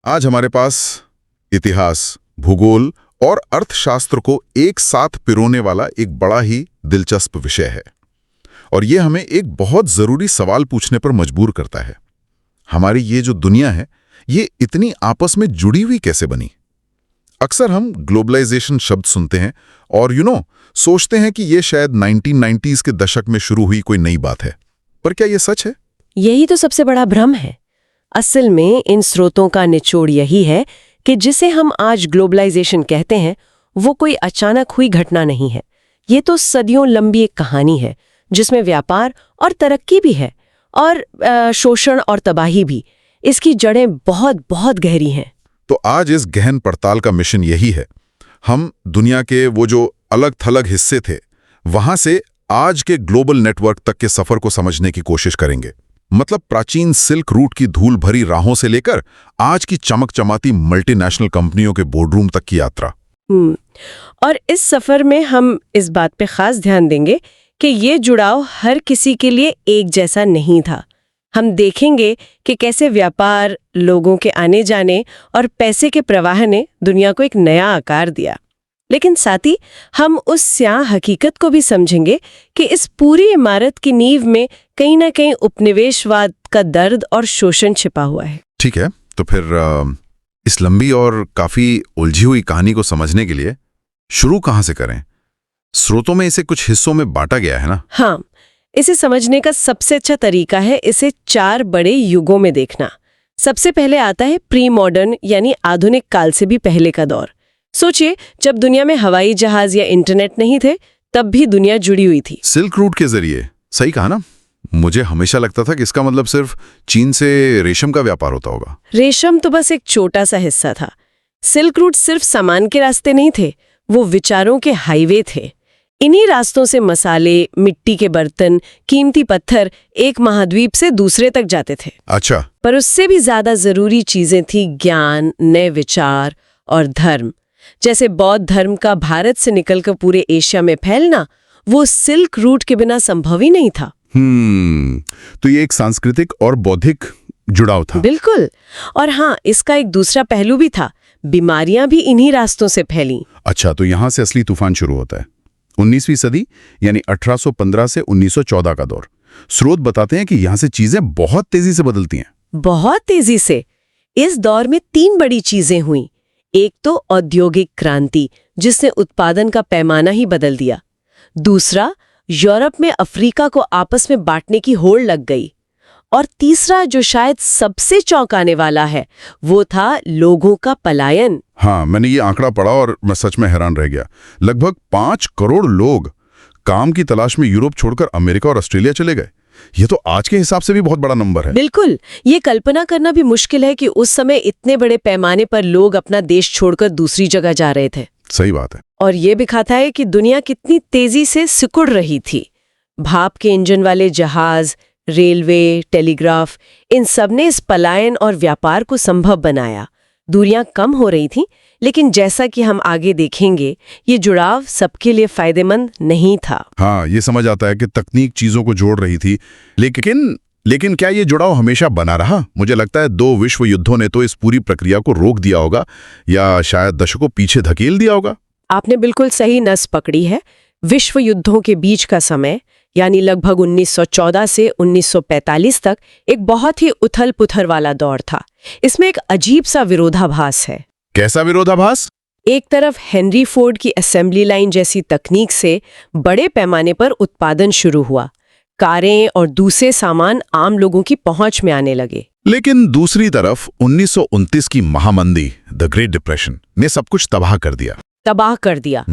आज हमारे पास इतिहास, भूगोल और अर्थशास्त्र को एक साथ पिरोने वाला एक बड़ा ही दिलचस्प विषय है और ये हमें एक बहुत जरूरी सवाल पूछने पर मजबूर करता है। हमारी ये जो दुनिया है, ये इतनी आपस में जुड़ी हुई कैसे बनी? अक्सर हम ग्लोबलाइजेशन शब्द सुनते हैं और सोचते हैं कि ये शायद 1990s के दशक में शुरू हुई कोई नई बात है। पर क्या ये सच है? यही तो सबसे बड़ा भ्रम है। असल में इन स्रोतों का निचोड़ यही है कि जिसे हम आज ग्लोबलाइजेशन कहते हैं, वो कोई अचानक हुई घटना नहीं है। ये तो सदियों लंबी एक कहानी है जिसमें व्यापार और तरक्की भी है और शोषण और तबाही भी। इसकी जड़ें बहुत बहुत गहरी हैं। तो आज इस गहन पड़ताल का मिशन यही है। हम दुनिया के वो जो अलग थलग हिस्से थे, वहां से आज के ग्लोबल नेटवर्क तक के सफर को समझने की कोशिश करेंगे। मतलब प्राचीन सिल्क रूट की धूल भरी राहों से लेकर आज की चमक चमाती मल्टीनेशनल कंपनियों के बोर्डरूम तक की यात्रा। और इस सफर में हम इस बात पे खास ध्यान देंगे कि ये जुड़ाव हर किसी के लिए एक जैसा नहीं था। हम देखेंगे कि कैसे व्यापार, लोगों के आने जाने और पैसे के प्रवाह ने दुनिया को एक नया आकार दिया। लेकिन साथ ही हम उस स्याह हकीकत को भी समझेंगे कि इस पूरी इमारत की नींव में कहीं ना कहीं उपनिवेशवाद का दर्द और शोषण छिपा हुआ है। ठीक है, तो फिर इस लंबी और काफी उलझी हुई कहानी को समझने के लिए शुरू कहाँ से करें? स्रोतों में इसे कुछ हिस्सों में बांटा गया है ना? हाँ, इसे समझने का सबसे अच्छा तरीका है इसे 4 बड़े युगों में देखना। सबसे पहले आता है प्री मॉडर्न यानी आधुनिक काल से भी पहले का दौर। सोचिए, जब दुनिया में हवाई जहाज या इंटरनेट नहीं थे, तब भी दुनिया जुड़ी हुई थी। सिल्क रूट के जरिए, सही कहा ना? मुझे हमेशा लगता था कि इसका मतलब सिर्फ चीन से रेशम का व्यापार होता होगा। रेशम तो बस एक छोटा सा हिस्सा था। सिल्क रूट सिर्फ सामान के रास्ते नहीं थे, वो विचारों के हाईवे थे। इन्हीं रास्तों से मसाले, मिट्टी के बर्तन, कीमती पत्थर एक महाद्वीप से दूसरे तक जाते थे। अच्छा। पर उससे भी ज्यादा जरूरी चीजें थी ज्ञान, नए विचार और धर्म। जैसे बौद्ध धर्म का भारत से निकलकर पूरे एशिया में फैलना, वो सिल्क रूट के बिना संभव ही नहीं था। तो ये एक सांस्कृतिक और बौद्धिक जुड़ाव था। बिल्कुल। और हाँ, इसका एक दूसरा पहलू भी था। बीमारियां भी इन्हीं रास्तों से फैली। अच्छा, तो यहाँ से असली तूफान शुरू होता है। 19वीं सदी यानी 1815 से 1914 का दौर। स्रोत बताते हैं कि यहाँ से चीजें बहुत तेजी से बदलती हैं। बहुत तेजी से। इस दौर में 3 बड़ी चीजें हुई। एक तो औद्योगिक क्रांति, जिसने उत्पादन का पैमाना ही बदल दिया। दूसरा, यूरोप में अफ्रीका को आपस में बांटने की होड़ लग गई। और तीसरा, जो शायद सबसे चौंकाने वाला है, वो था लोगों का पलायन। हाँ, मैंने ये आंकड़ा पढ़ा और मैं सच में हैरान रह गया। लगभग 5 करोड़ लोग काम की तलाश में यूरोप छोड़कर अमेरिका और ऑस्ट्रेलिया चले गए। ये तो आज के हिसाब से भी बहुत बड़ा नंबर है। बिल्कुल। ये कल्पना करना भी मुश्किल है कि उस समय इतने बड़े पैमाने पर लोग अपना देश छोड़कर दूसरी जगह जा रहे थे। सही बात है। और ये भी दिखाता है कि दुनिया कितनी तेजी से सिकुड़ रही थी। भाप के इंजन वाले जहाज, रेलवे, टेलीग्राफ, इन सब ने इस पलायन और व्यापार को संभव बनाया। दूरियां कम हो रही थीं, लेकिन जैसा कि हम आगे देखेंगे, ये जुड़ाव सबके लिए फायदेमंद नहीं था। हाँ, ये समझ आता है कि तकनीक चीजों को जोड़ रही थी, लेकिन क्या ये जुड़ाव हमेशा बना रहा? मुझे लगता है 2 विश्व युद्धों ने तो इस पूरी प्रक्रिया को रोक दिया होगा या शायद दशकों पीछे धकेल दिया होगा। आपने बिल्कुल सही नस पकड़ी है। विश्व युद्धों के बीच का समय यानी लगभग 1914 से 1945 तक एक बहुत ही उथल-पुथल वाला दौर था। इसमें एक अजीब सा विरोधाभास है। कैसा विरोधाभास? एक तरफ हेनरी फोर्ड की असेंबली लाइन जैसी तकनीक से बड़े पैमाने पर उत्पादन शुरू हुआ। कारें और दूसरे सामान आम लोगों की पहुंच में आने लगे। लेकिन दूसरी तरफ 1929 की महामंदी, द ग्रेट डिप्रेशन, ने सब कुछ तबाह कर दिया।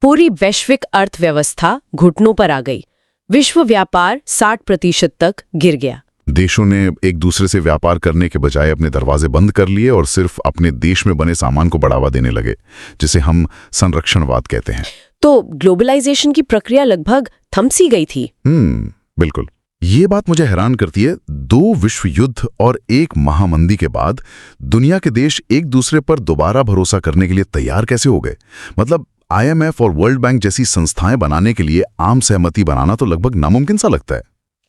पूरी वैश्विक अर्थव्यवस्था घुटनों पर आ गई। विश्व व्यापार 60% तक गिर गया। देशों ने एक दूसरे से व्यापार करने के बजाय अपने दरवाजे बंद कर लिए और सिर्फ अपने देश में बने सामान को बढ़ावा देने लगे, जिसे हम संरक्षणवाद कहते हैं। तो ग्लोबलाइजेशन की प्रक्रिया लगभग थम सी गई थी। बिल्कुल। ये बात मुझे हैरान करती है। 2 विश्व युद्ध और एक महामंदी के बाद दुनिया के देश एक दूसरे पर दोबारा भरोसा करने के लिए तैयार कैसे हो गए? मतलब IMF और वर्ल्ड बैंक जैसी संस्थाएं बनाने के लिए आम सहमति बनाना तो लगभग नामुमकिन सा लगता है।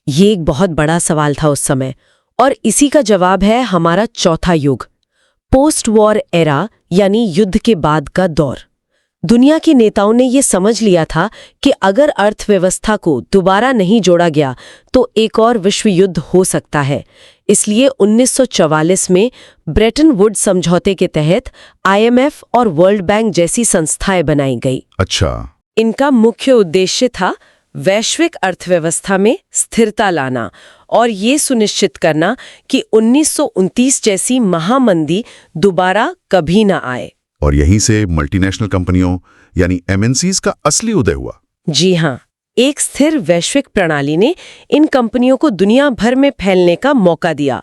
ये एक बहुत बड़ा सवाल था उस समय, और इसी का जवाब है हमारा चौथा युग, पोस्ट वॉर एरा यानी युद्ध के बाद का दौर। दुनिया के नेताओं ने ये समझ लिया था कि अगर अर्थव्यवस्था को दोबारा नहीं जोड़ा गया तो एक और विश्व युद्ध हो सकता है। इसलिए 1944 में ब्रेटन वुड्स समझौते के तहत IMF और वर्ल्ड बैंक जैसी संस्थाएं बनाई गई। अच्छा। इनका मुख्य उद्देश्य था वैश्विक अर्थव्यवस्था में स्थिरता लाना और ये सुनिश्चित करना कि 1929 जैसी महामंदी दोबारा कभी ना आए। और यहीं से मल्टीनेशनल कंपनियों यानी MNCs का असली उदय हुआ। जी हाँ, एक स्थिर वैश्विक प्रणाली ने इन कंपनियों को दुनिया भर में फैलने का मौका दिया।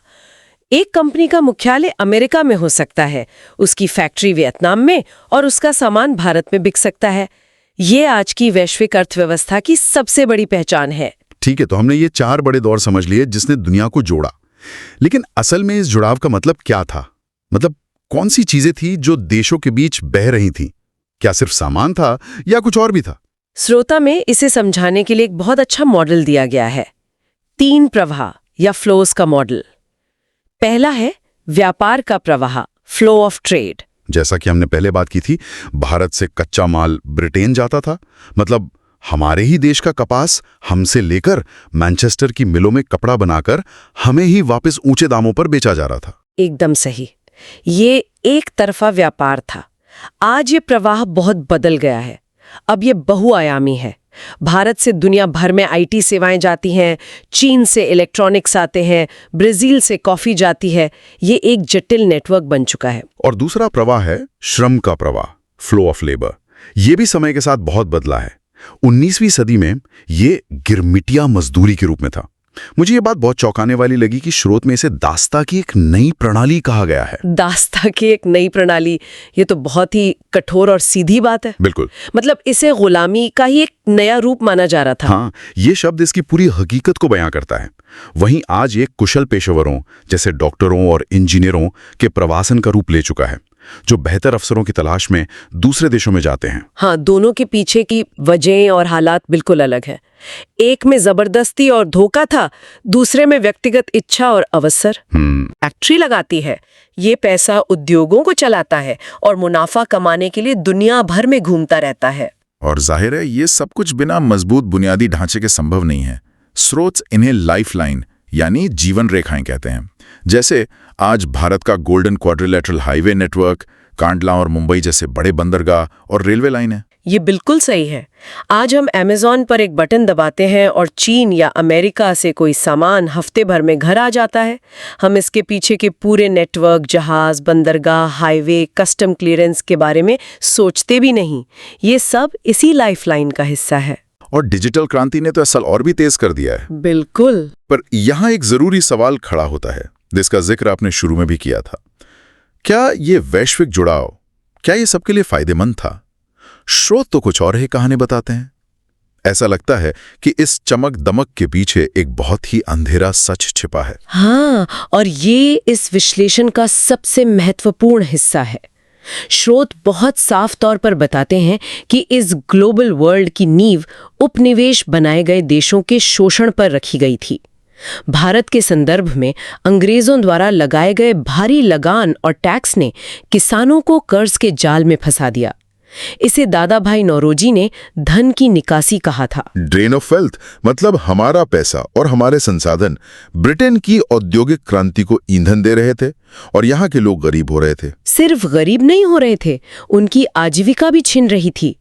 एक कंपनी का मुख्यालय अमेरिका में हो सकता है, उसकी फैक्ट्री वियतनाम में और उसका सामान भारत में बिक सकता है। ये आज की वैश्विक अर्थव्यवस्था की सबसे बड़ी पहचान है। ठीक है, तो हमने ये 4 बड़े दौर समझ लिए जिसने दुनिया को जोड़ा। लेकिन असल में इस जुड़ाव का मतलब क्या था? मतलब कौन सी चीजें थी जो देशों के बीच बह रही थीं? क्या सिर्फ सामान था या कुछ और भी था? श्रोता में इसे समझाने के लिए एक बहुत अच्छा मॉडल दिया गया है, 3 प्रवाह या फ्लोज का मॉडल। पहला है व्यापार का प्रवाह, फ्लो ऑफ ट्रेड। जैसा कि हमने पहले बात की थी, भारत से कच्चा माल ब्रिटेन जाता था, मतलब हमारे ही देश का कपास हमसे लेकर मैनचेस्टर की मिलों में कपड़ा बनाकर हमें ही वापस ऊंचे दामों पर बेचा जा रहा था। एकदम सही। ये एक तरफा व्यापार था। आज ये प्रवाह बहुत बदल गया है। अब ये बहुआयामी है। भारत से दुनिया भर में IT सेवाएं जाती हैं, चीन से इलेक्ट्रॉनिक्स आते हैं, ब्राजील से कॉफी जाती है। ये एक जटिल नेटवर्क बन चुका है। और दूसरा प्रवाह है श्रम का प्रवाह, फ्लो ऑफ लेबर। ये भी समय के साथ बहुत बदला है। 19वीं सदी में ये गिरमिटिया मजदूरी के रूप में था। मुझे ये बात बहुत चौंकाने वाली लगी कि स्रोत में इसे दास्ता की एक नई प्रणाली कहा गया है। दास्ता की एक नई प्रणाली, ये तो बहुत ही कठोर और सीधी बात है। बिल्कुल। मतलब इसे गुलामी का ही एक नया रूप माना जा रहा था। हाँ, ये शब्द इसकी पूरी हकीकत को बयां करता है। वहीं आज ये कुशल पेशेवरों जैसे डॉक्टरों और इंजीनियरों के प्रवासन का रूप ले चुका है, जो बेहतर अवसरों की तलाश में दूसरे देशों में जाते हैं। हाँ, दोनों के पीछे की वजहें और हालात बिल्कुल अलग है। एक में जबरदस्ती और धोखा था, दूसरे में व्यक्तिगत इच्छा और अवसर। फैक्ट्री लगाती है, ये पैसा उद्योगों को चलाता है और मुनाफा कमाने के लिए दुनिया भर में घूमता रहता है। और जाहिर है ये सब कुछ बिना मजबूत बुनियादी ढांचे के संभव नहीं है। स्रोत इन्हें लाइफलाइन यानी जीवन रेखाएं कहते हैं। जैसे आज भारत का golden quadrilateral highway network, Kandla और मुंबई जैसे बड़े बंदरगाह और रेलवे लाइन है। ये बिल्कुल सही है। आज हम अमेज़न पर एक बटन दबाते हैं और चीन या अमेरिका से कोई सामान हफ्ते भर में घर आ जाता है। हम इसके पीछे के पूरे नेटवर्क, जहाज, बंदरगाह, हाईवे, कस्टम क्लियरेंस के बारे में सोचते भी नहीं। ये सब इसी लाइफलाइन का हिस्सा है। और डिजिटल क्रांति ने तो असल और भी तेज कर दिया है। बिल्कुल। पर यहाँ एक जरूरी सवाल खड़ा होता है, जिसका जिक्र आपने शुरू में भी किया था। क्या ये वैश्विक जुड़ाव, क्या ये सबके लिए फायदेमंद था? स्रोत तो कुछ और ही कहानी बताते हैं। ऐसा लगता है कि इस चमक दमक के पीछे एक बहुत ही अंधेरा सच छिपा है। हाँ, और ये इस विश्लेषण का सबसे महत्वपूर्ण हिस्सा है। स्रोत बहुत साफ तौर पर बताते हैं कि इस ग्लोबल वर्ल्ड की नींव उपनिवेश बनाए गए देशों के शोषण पर रखी गई थी। भारत के संदर्भ में अंग्रेजों द्वारा लगाए गए भारी लगान और टैक्स ने किसानों को कर्ज के जाल में फंसा दिया। इसे दादा भाई नौरोजी ने धन की निकासी कहा था। ड्रेन ऑफ वेल्थ, मतलब हमारा पैसा और हमारे संसाधन ब्रिटेन की औद्योगिक क्रांति को ईंधन दे रहे थे और यहाँ के लोग गरीब हो रहे थे। सिर्फ गरीब नहीं हो रहे थे, उनकी आजीविका भी छिन रही थी।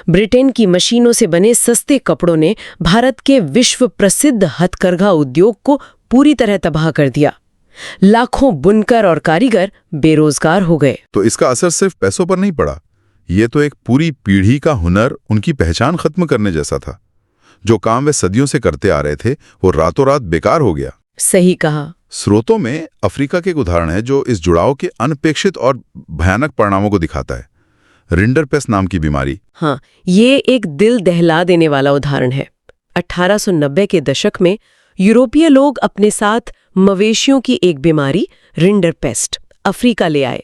ब्रिटेन की मशीनों से बने सस्ते कपड़ों ने भारत के विश्व प्रसिद्ध हथकरघा उद्योग को पूरी तरह तबाह कर दिया। लाखों बुनकर और कारीगर बेरोजगार हो गए। तो इसका असर सिर्फ पैसों पर नहीं पड़ा, ये तो एक पूरी पीढ़ी का हुनर, उनकी पहचान खत्म करने जैसा था। जो काम वे सदियों से करते आ रहे थे वो रातों रात बेकार हो गया। सही कहा। स्रोतों में अफ्रीका के एक उदाहरण है जो इस जुड़ाव के अनपेक्षित और भयानक परिणामों को दिखाता है। रिंडरपेस्ट नाम की बीमारी। हाँ, ये एक दिल दहला देने वाला उदाहरण है। 1890 के दशक में यूरोपीय लोग अपने साथ मवेशियों की एक बीमारी रिंडरपेस्ट अफ्रीका ले आए।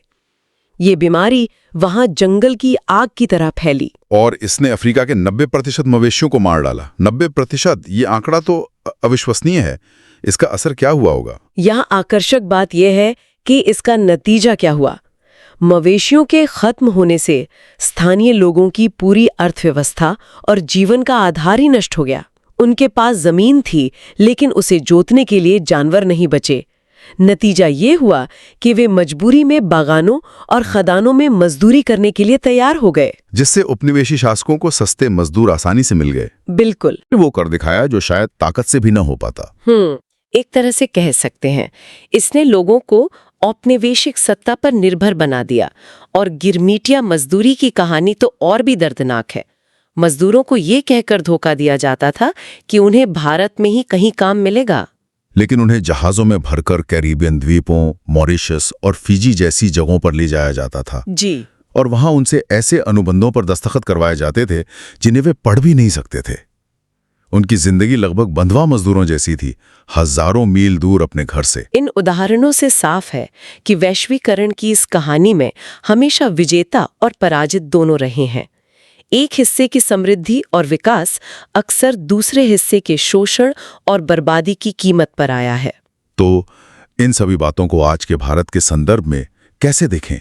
ये बीमारी वहां जंगल की आग की तरह फैली और इसने अफ्रीका के 90% मवेशियों को मार डाला। 90%, ये आंकड़ा तो अविश्वसनीय है। इसका असर क्या हुआ होगा? यहाँ आकर्षक बात यह है कि इसका नतीजा क्या हुआ। मवेशियों के खत्म होने से स्थानीय लोगों की पूरी अर्थव्यवस्था और जीवन का आधार ही नष्ट हो गया। उनके पास जमीन थी, लेकिन उसे जोतने के लिए जानवर नहीं बचे। नतीजा ये हुआ कि वे मजबूरी में बागानों और खदानों में मजदूरी करने के लिए तैयार हो गए, जिससे उपनिवेशी शासकों को सस्ते मजदूर आसानी से मिल गए। बिल्कुल। वो कर दिखाया जो शायद ताकत से भी न हो पाता। एक तरह से कह सकते हैं इसने लोगों को औपनिवेशिक सत्ता पर निर्भर बना दिया। और गिरमिटिया मजदूरी की कहानी तो और भी दर्दनाक है। मजदूरों को ये कहकर धोखा दिया जाता था कि उन्हें भारत में ही कहीं काम मिलेगा, लेकिन उन्हें जहाजों में भरकर कैरिबियन द्वीपों, मॉरिशस और फिजी जैसी जगहों पर ले जाया जाता था जी। और वहां उनसे ऐसे अनुबंधों पर दस्तखत करवाए जाते थे जिन्हें वे पढ़ भी नहीं सकते थे। उनकी जिंदगी लगभग बंधुआ मजदूरों जैसी थी, हजारों मील दूर अपने घर से। इन उदाहरणों से साफ है कि वैश्वीकरण की इस कहानी में हमेशा विजेता और पराजित दोनों रहे हैं। एक हिस्से की समृद्धि और विकास अक्सर दूसरे हिस्से के शोषण और बर्बादी की कीमत पर आया है। तो इन सभी बातों को आज के भारत के संदर्भ में कैसे देखें?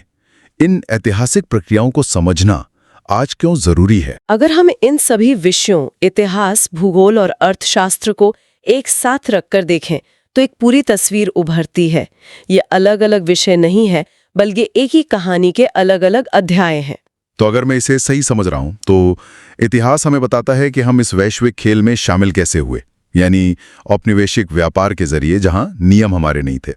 इन ऐतिहासिक प्रक्रियाओं को समझना आज क्यों जरूरी है? अगर हम इन सभी विषयों, इतिहास, भूगोल और अर्थशास्त्र को एक साथ रखकर देखें तो एक पूरी तस्वीर उभरती है। ये अलग अलग विषय नहीं है, बल्कि एक ही कहानी के अलग अलग अध्याय हैं। तो अगर मैं इसे सही समझ रहा हूं तो इतिहास हमें बताता है कि हम इस वैश्विक खेल में शामिल कैसे हुए, यानी औपनिवेशिक व्यापार के जरिए, जहां नियम हमारे नहीं थे।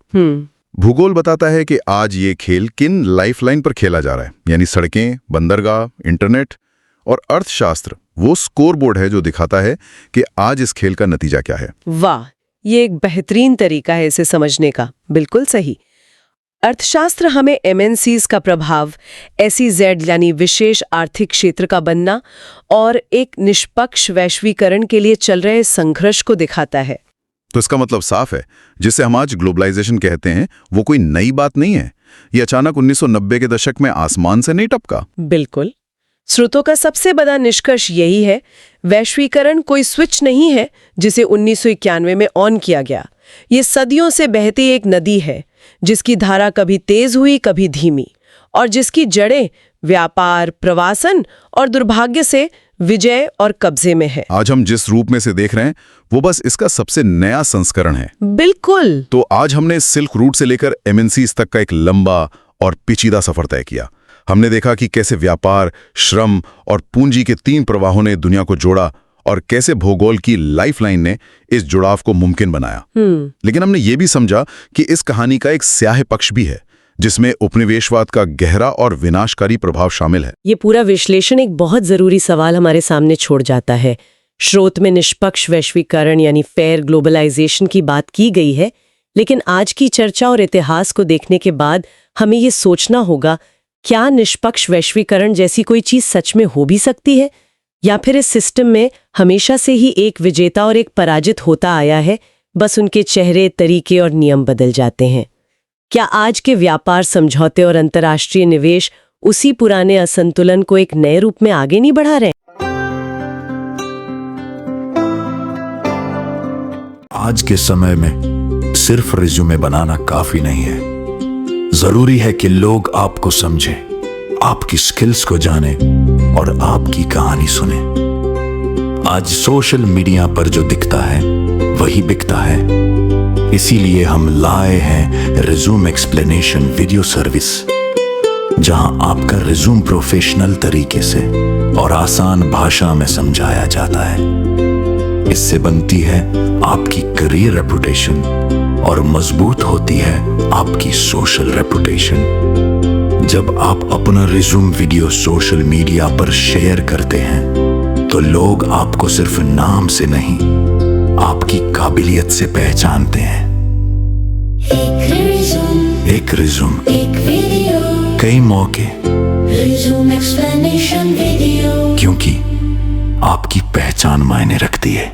भूगोल बताता है कि आज ये खेल किन लाइफलाइन पर खेला जा रहा है, यानी सड़कें, बंदरगाह, इंटरनेट। और अर्थशास्त्र वो स्कोरबोर्ड है जो दिखाता है कि आज इस खेल का नतीजा क्या है। वाह, ये एक बेहतरीन तरीका है इसे समझने का। बिल्कुल सही। अर्थशास्त्र हमें MNCs का प्रभाव, SEZ यानी विशेष आर्थिक क्षेत्र का बनना और एक निष्पक्ष वैश्वीकरण के लिए चल रहे संघर्ष को दिखाता है। तो इसका मतलब साफ है, जिसे हम आज ग्लोबलाइजेशन कहते हैं वो कोई नई बात नहीं है। ये अचानक 1990 के दशक में आसमान से नहीं टपका। बिल्कुल। स्रोतों का सबसे बड़ा निष्कर्ष यही है, वैश्वीकरण कोई स्विच नहीं है जिसे 1991 में ऑन किया गया। ये सदियों से बहती एक नदी है जिसकी धारा कभी तेज हुई, कभी धीमी, और जिसकी जड़ें व्यापार, प्रवासन और दुर्भाग्य से विजय और कब्जे में है। आज हम जिस रूप में से देख रहे हैं वो बस इसका सबसे नया संस्करण है। बिल्कुल। तो आज हमने सिल्क रूट से लेकर MNCs तक का एक लंबा और पेचीदा सफर तय किया। हमने देखा कि कैसे व्यापार, श्रम और पूंजी के 3 प्रवाहों ने दुनिया को जोड़ा और कैसे भूगोल की लाइफलाइन ने इस जुड़ाव को मुमकिन बनाया। लेकिन हमने ये भी समझा कि इस कहानी का एक स्याह पक्ष भी है, जिसमें उपनिवेशवाद का गहरा और विनाशकारी प्रभाव शामिल है। ये पूरा विश्लेषण एक बहुत जरूरी सवाल हमारे सामने छोड़ जाता है। स्रोत में निष्पक्ष वैश्वीकरण यानी फेयर ग्लोबलाइजेशन की बात की गई है, लेकिन आज की चर्चा और इतिहास को देखने के बाद हमें ये सोचना होगा, क्या निष्पक्ष वैश्वीकरण जैसी कोई चीज सच में हो भी सकती है, या फिर इस सिस्टम में हमेशा से ही एक विजेता और एक पराजित होता आया है, बस उनके चेहरे, तरीके और नियम बदल जाते हैं। क्या आज के व्यापार समझौते और अंतर्राष्ट्रीय निवेश उसी पुराने असंतुलन को एक नए रूप में आगे नहीं बढ़ा रहे? आज के समय में सिर्फ रिज्यूमे बनाना काफी नहीं है। जरूरी है कि लोग आपको समझें, आपकी स्किल्स को जाने और आपकी कहानी सुने। आज सोशल मीडिया पर जो दिखता है वही बिकता है। इसीलिए हम लाए हैं रिज्यूम एक्सप्लेनेशन वीडियो सर्विस, जहां आपका रिज्यूम प्रोफेशनल तरीके से और आसान भाषा में समझाया जाता है। इससे बनती है आपकी करियर रेपुटेशन और मजबूत होती है आपकी सोशल रेपुटेशन। जब आप अपना रिज्यूम वीडियो सोशल मीडिया पर शेयर करते हैं तो लोग आपको सिर्फ नाम से नहीं, आपकी काबिलियत से पहचानते हैं। एक रिज्यूम, एक वीडियो, कई मौके, रिज्यूम एक्सप्लेनेशन वीडियो, क्योंकि आपकी पहचान मायने रखती है।